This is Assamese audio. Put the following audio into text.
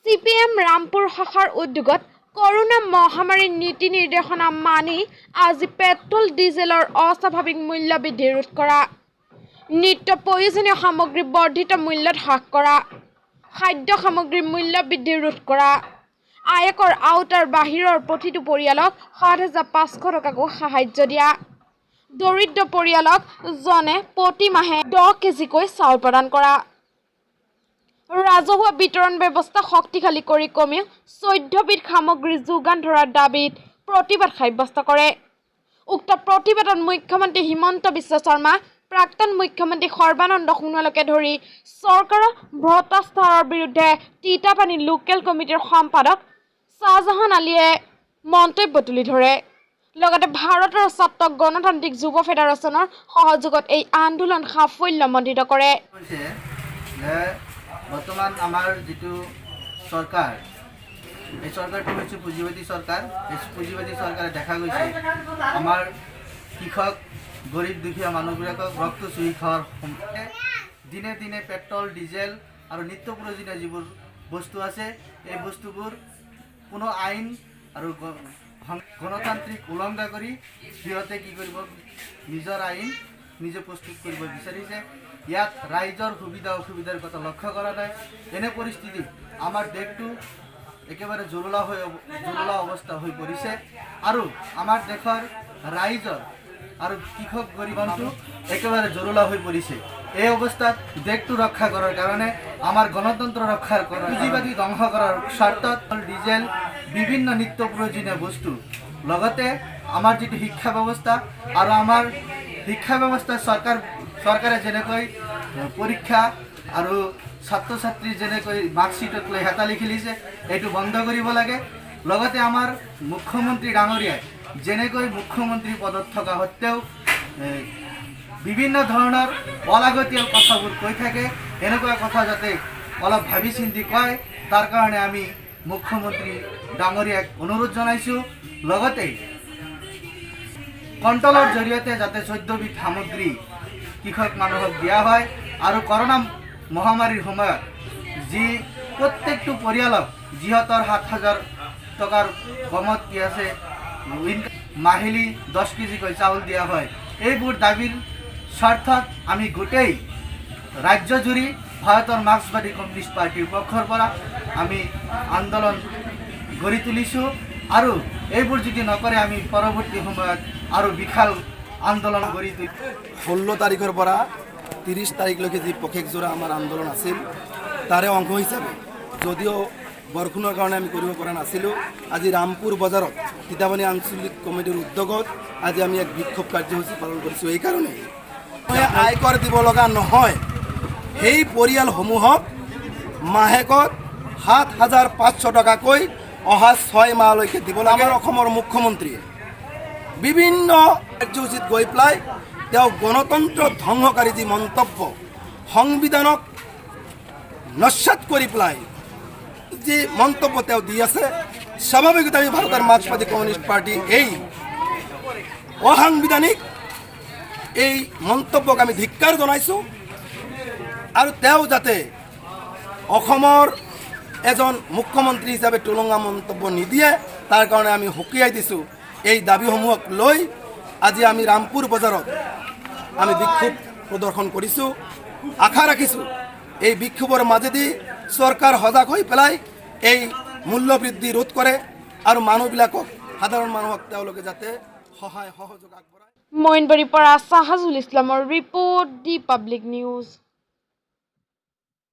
CPM ৰামপুৰ শাখাৰ উদ্যোগত কৰোনা মহামাৰীৰ নীতি নিৰ্দেশনা মানি আজি পেট্ৰল ডিজেলৰ অস্বাভাৱিক মূল্য বৃদ্ধি ৰোধ কৰা, নিত্য প্ৰয়োজনীয় সামগ্ৰী বৰ্ধিত মূল্যত হ্ৰাস কৰা, খাদ্য সামগ্ৰীৰ মূল্য বৃদ্ধি ৰোধ কৰা, আয়কৰ আওতাৰ বাহিৰৰ প্ৰতিটো পৰিয়ালক ৭,৫০০ টকাকৈ সাহায্য দিয়া, দৰিদ্ৰ পৰিয়ালক জনে প্ৰতি মাহে 10 কেজিকৈ চাউল প্ৰদান কৰা, ৰাজহুৱা বিতৰণ ব্যৱস্থা শক্তিশালী কৰি কমেও 14 বিধ সামগ্ৰী যোগান ধৰাৰ দাবীত প্ৰতিবাদ সাব্যস্ত কৰে। উক্ত প্ৰতিবাদত মুখ্যমন্ত্ৰী হিমন্ত বিশ্ব শৰ্মা, প্ৰাক্তন মুখ্যমন্ত্ৰী সৰ্বানন্দ সোণোৱালকে ধৰি চৰকাৰৰ ভ্ৰষ্টাচাৰৰ বিৰুদ্ধে তিতাপানী লোকেল কমিটিৰ সম্পাদক শ্বাহজাহান আলীয়ে মন্তব্য তুলি ধৰে। লগতে ভাৰতৰ ছাত্ৰ গণতান্ত্ৰিক যুৱ ফেডাৰেশ্যনৰ সহযোগত এই আন্দোলন সাফল্যমণ্ডিত কৰে। বর্তমান আমার যেটো সরকার, এই সরকারটি হচ্ছে পুঁজিবাদী সরকার। এই পুঁজিবাদী সরকারে দেখা গৈছে আমার কৃষক গরিব দুখীয়া মানুহবিলাকক রক্ত চুহি খাওয়ার দিনে দিনে পেট্রল ডিজেল আর নিত্য প্রয়োজনীয় যিবোৰ বস্তু আছে এই বস্তুবোৰ কোনো আইন আৰ গণতান্ত্ৰিক উলংঘা কৰে সিহতে কি কৰব নিজেৰ আইন নিজে প্ৰস্তুত কৰব বিচাৰিছে। ইয়াত ৰাইজৰ সুবিধা অসুবিধাৰ কথা লক্ষ্য কৰা নাই। এনে পৰিস্থিতি আমাৰ দেশটো একেবাৰে জৰুলা অৱস্থা হৈ পৰিছে আৰু আমাৰ দেশৰ ৰাইজৰ আৰু কৃষক গৰিবটো একেবাৰে জৰুলা হৈ পৰিছে। এই অৱস্থাত দেশটো ৰক্ষা কৰাৰ কাৰণে আমাৰ গণতন্ত্ৰ ৰক্ষাৰ পুঁজিবাদী ধ্বংস কৰাৰ স্বাৰ্থত ডিজেল বিভিন্ন নিত্য প্ৰয়োজনীয় বস্তু লগতে আমাৰ যেটো শিক্ষা ব্যৱস্থা আৰু আমাৰ শিক্ষা ব্যৱস্থা চৰকাৰে যেনেকৈ পৰীক্ষা আৰু ছাত্ৰ ছাত্ৰী যেনেকৈ মাৰ্কশ্বিটত লৈ হেতালি খেলিছে এইটো বন্ধ কৰিব লাগে। লগতে আমাৰ মুখ্যমন্ত্ৰী ডাঙৰীয়াই যেনেকৈ মুখ্যমন্ত্ৰী পদত থকা সত্ত্বেও বিভিন্ন ধৰণৰ অলাগতিয়াল কথাবোৰ কৈ থাকে, এনেকুৱা কথা যাতে অলপ ভাবি চিন্তি কয় তাৰ কাৰণে আমি মুখ্যমন্ত্ৰী ডাঙৰীয়াক অনুৰোধ জনাইছোঁ। লগতে কণ্ট্ৰলৰ জৰিয়তে যাতে 14 বিধ সামগ্ৰী কৃষক মানুহক দিয়া হয় আৰু কৰোনা মহামাৰীৰ সময়ত যি প্ৰত্যেকটো পৰিয়ালক যিহতৰ 7,000 টকাৰ কমত কি আছে মাহিলী 10 কেজিকৈ চাউল দিয়া হয়। এইবোৰ দাবীৰ স্বাৰ্থত আমি গোটেই ৰাজ্য জুৰি ভাৰতৰ মাৰ্ক্সবাদী কমিউনিষ্ট পাৰ্টিৰ পক্ষৰ পৰা আমি আন্দোলন গঢ়ি তুলিছোঁ আৰু এইবোৰ যদি নকৰে আমি পৰৱৰ্তী সময়ত আৰু বিশাল আন্দোলন গঢ়ি তুলিম। 16 তাৰিখৰ পৰা 30 তাৰিখলৈকে যি পষেকজোৰা আমাৰ আন্দোলন আছিল তাৰে অংশ হিচাপে যদিও বৰষুণৰ কাৰণে আমি কৰিব পৰা নাছিলোঁ, আজি ৰামপুৰ বজাৰত তিতাপানী আঞ্চলিক কমিটিৰ উদ্যোগত আজি আমি এক বিক্ষোভ কাৰ্যসূচী পালন কৰিছোঁ। এইকাৰণে আয়কৰ দিব লগা নহয়, সেই পৰিয়ালসমূহক মাহেকত 7,500 টকাকৈ অহা 6 মাহলৈকে দিব লাগে। আমাৰ অসমৰ মুখ্যমন্ত্ৰীয়ে বিভিন্ন কাৰ্যসূচীত গৈ পেলাই তেওঁ গণতন্ত্ৰ ধ্বংসকাৰী যি মন্তব্য, সংবিধানক নস্যাৎ কৰি পেলাই যি মন্তব্য তেওঁ দি আছে, স্বাভাৱিকতে আমি ভাৰতৰ মাৰ্ক্সবাদী কমিউনিষ্ট পাৰ্টি এই অসাংবিধানিক এই মন্তব্যক আমি ধিক্কাৰ জনাইছোঁ আৰু তেওঁ যাতে অসমৰ এজন মুখ্যমন্ত্ৰী হিচাপে টুলুঙা মন্তব্য নিদিয়ে তাৰ কাৰণে আমি সকীয়াই দিছোঁ। এই দাবীসমূহক লৈ আজি আমি ৰামপুৰ বজাৰত আমি বিক্ষোভ প্ৰদৰ্শন কৰিছোঁ। আশা ৰাখিছোঁ এই বিক্ষোভৰ মাজেদি চৰকাৰ সজাগ হৈ পেলাই এই মূল্য বৃদ্ধি ৰোধ কৰে আৰু মানুহবিলাকক সাধাৰণ মানুহক তেওঁলোকে যাতে সহায় সহযোগ আগবঢ়ায়। মইনবাৰীৰ পৰা ছাহাজুল ইছলামৰ ৰিপৰ্ট, দি পাব্লিক নিউজ।